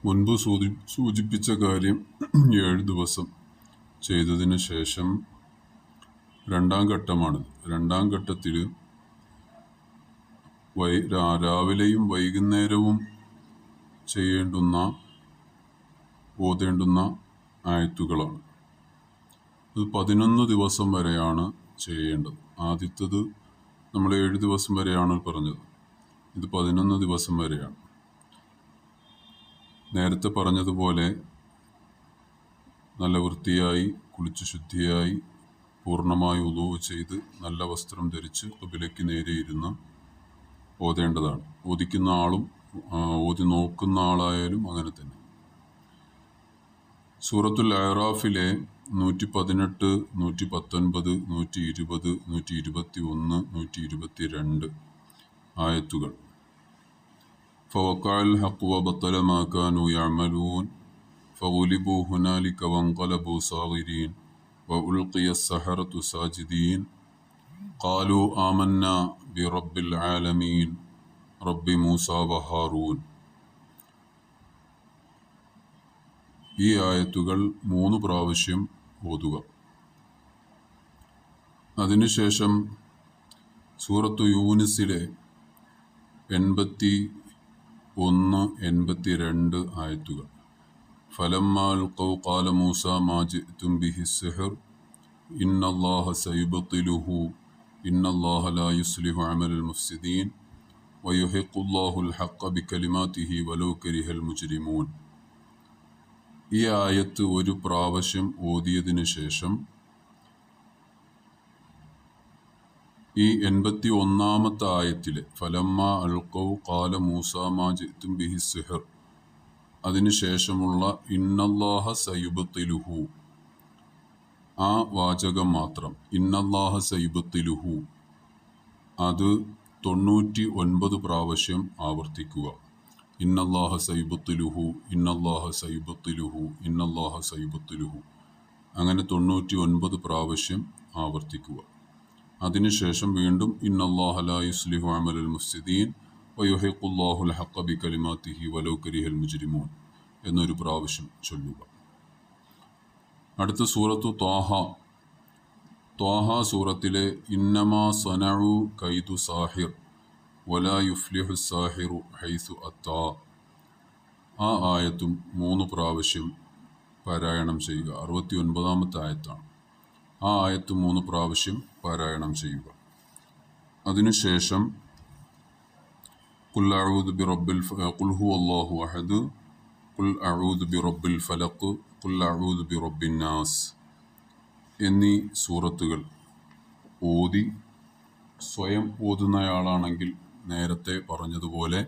മുൻപ് സൂചിപ്പിച്ച കാര്യം 7 ദിവസം ചെയ്തതിന് ശേഷം രണ്ടാം ഘട്ടമാണ്. രണ്ടാം ഘട്ടത്തിൽ രാവിലെയും വൈകുന്നേരവും ഓതേണ്ടുന്ന ആയത്തുകളാണ്. ഇത് 11 ദിവസം വരെയാണ് ചെയ്യേണ്ടത്. ആദ്യത്തേത് നമ്മൾ 7 ദിവസം വരെയാണ് പറഞ്ഞത്. ഇത് 11 ദിവസം വരെയാണ്. നേരത്തെ പറഞ്ഞതുപോലെ നല്ല വൃത്തിയായി കുളിച്ച് ശുദ്ധിയായി പൂർണ്ണമായി ഉളൂ ചെയ്ത് നല്ല വസ്ത്രം ധരിച്ച് ഖിബലയ്ക്ക് നേരെ ഇരുന്ന് ഓതേണ്ടതാണ്. ഓതിക്കുന്ന ആളും ഓതി നോക്കുന്ന ആളായാലും അങ്ങനെ തന്നെ. സൂറത്തുൽ അഅറാഫിലെ 118, 119, 120, 121, 122 ആയത്തുകൾ. فوقع الحق وبطل ما كانوا يعملون فغلبوا هنالك وانقلبوا صاغرين وألقي السحرة ساجدين قالوا آمنا برب العالمين رب موسى وهارون. ഈ ആയത്തുകൾ 3 പ്രാവശ്യം ഓതുക. അതിനുശേഷം സൂറത്തു യൂനിസിലെ 81, 82 ആയത്തുകൾ. ഫലമ്മാ അൽഖൗ ഖാല മൂസ മാ ജിഅ്തും ബിഹി സിഹ്ർ ഇന്നല്ലാഹ സയുബ്തിലുഹു ഇന്നല്ലാഹ ലാ യുസ്ലിഹു അമലൽ മുഫ്സിദീൻ വയുഹിഖുല്ലാഹുൽ ഹഖ്ഖ ബികലിമാതിഹി വലൗ കരിഹൽ മുജ്രിമൂൻ. ഈ ആയത്ത് ഒരു പ്രാവശ്യം ഓതിയതിനു ശേഷം ഈ 81-ാമത്തെ ആയത്തിലെ ഫലമ്മ അൽഖൗ ഖാല മൂസ മാ ജിഅ്തും ബിഹി സിഹ്ർ അതിനുശേഷമുള്ള ഇന്നല്ലാഹ സയുബ്തിലുഹു ആ വാചകം മാത്രം, ഇന്നല്ലാഹ സയുബ്തിലുഹു, അത് 99 പ്രാവശ്യം ആവർത്തിക്കുക. ഇന്നല്ലാഹ സയുബ്തിലുഹു ഇന്നല്ലാഹ സയുബ്തിലുഹു ഇന്നല്ലാഹ സയുബ്തിലുഹു അങ്ങനെ 99 പ്രാവശ്യം ആവർത്തിക്കുക. അതിനുശേഷം വീണ്ടും ഇന്നല്ലാഹ ലാ യുസ്ലിഹു അമലൽ മുഫ്സിദീൻ വയുഹിഖുല്ലാഹുൽ ഹഖ്ഖ ബികലിമാതിഹി വലൗ കരിഹൽ മുജ്രിമൂൻ എന്നൊരു പ്രാവശ്യം ചൊല്ലുക. അടുത്ത സൂറത്തു ത്വാഹ സൂറത്തിലെ ഇന്നമാ സനഉ കൈദു സാഹിർ വലാ യുഫ്ലിഹു സാഹിറു ഹൈസു അത്താ ആ ആയത്തും 3 പ്രാവശ്യം പാരായണം ചെയ്യുക. 69-ാമത്തെ ആയത്താണ്. ആ ആയത്ത് 3 പ്രാവശ്യം പാരായണം ചെയ്യുക. അതിനുശേഷം ഖുൽ അഊദു ബിറബ്ബിൽ ഖുൽ ഹുവല്ലാഹു അഹദ് ഖുൽ അഊദു ബിറബ്ബിൽ ഫലഖ് ഖുൽ അഊദു ബിറബ്ബിൻ നാസ് എന്നീ സൂറത്തുകൾ ഓതി സ്വയം ഓതുന്നയാളാണെങ്കിൽ നേരത്തെ പറഞ്ഞതുപോലെ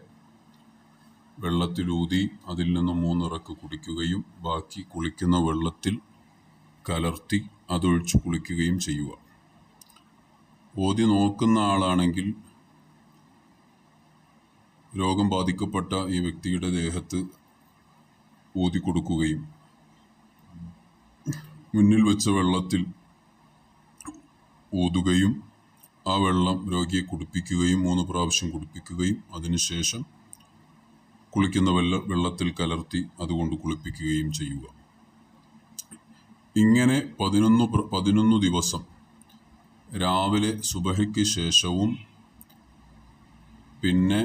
വെള്ളത്തിലൂതി അതിൽ നിന്ന് 3 ഇറക്ക് കുടിക്കുകയും ബാക്കി കുളിക്കുന്ന വെള്ളത്തിൽ കലർത്തി അതൊഴിച്ച് കുളിക്കുകയും ചെയ്യുക. ഓതി നോക്കുന്ന ആളാണെങ്കിൽ രോഗം ബാധിക്കപ്പെട്ട ഈ വ്യക്തിയുടെ ദേഹത്ത് ഊതി കൊടുക്കുകയും മുന്നിൽ വെച്ച വെള്ളത്തിൽ ഊതുകയും ആ വെള്ളം രോഗിയെ കുടിപ്പിക്കുകയും 3 പ്രാവശ്യം കുടിപ്പിക്കുകയും അതിനുശേഷം കുളിക്കുന്ന വെള്ളത്തിൽ കലർത്തി അതുകൊണ്ട് കുളിപ്പിക്കുകയും ചെയ്യുക. ഇങ്ങനെ 11 ദിവസം രാവിലെ സുബഹിക്ക് ശേഷവും പിന്നെ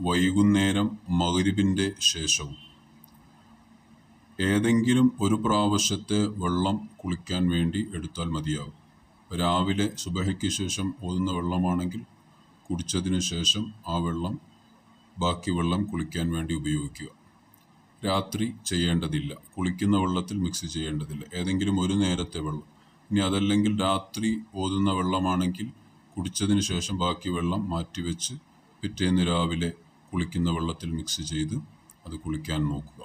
വൈകുന്നേരം മഗ്രിബിൻ്റെ ശേഷവും ഏതെങ്കിലും ഒരു പ്രാവശ്യത്തെ വെള്ളം കുളിക്കാൻ വേണ്ടി എടുത്താൽ മതിയാകും. രാവിലെ സുബഹിക്ക് ശേഷം ഓതുന്ന വെള്ളമാണെങ്കിൽ കുടിച്ചതിന് ശേഷം ആ വെള്ളം ബാക്കി വെള്ളം കുളിക്കാൻ വേണ്ടി ഉപയോഗിക്കുക. രാത്രി ചെയ്യേണ്ടതില്ല, കുളിക്കുന്ന വെള്ളത്തിൽ മിക്സ് ചെയ്യേണ്ടതില്ല. ഏതെങ്കിലും ഒരു നേരത്തെ വെള്ളം. ഇനി അതല്ലെങ്കിൽ രാത്രി ഓതുന്ന വെള്ളമാണെങ്കിൽ കുടിച്ചതിന് ശേഷം ബാക്കി വെള്ളം മാറ്റിവെച്ച് പിറ്റേന്ന് രാവിലെ കുളിക്കുന്ന വെള്ളത്തിൽ മിക്സ് ചെയ്ത് അത് കുളിക്കാൻ നോക്കുക.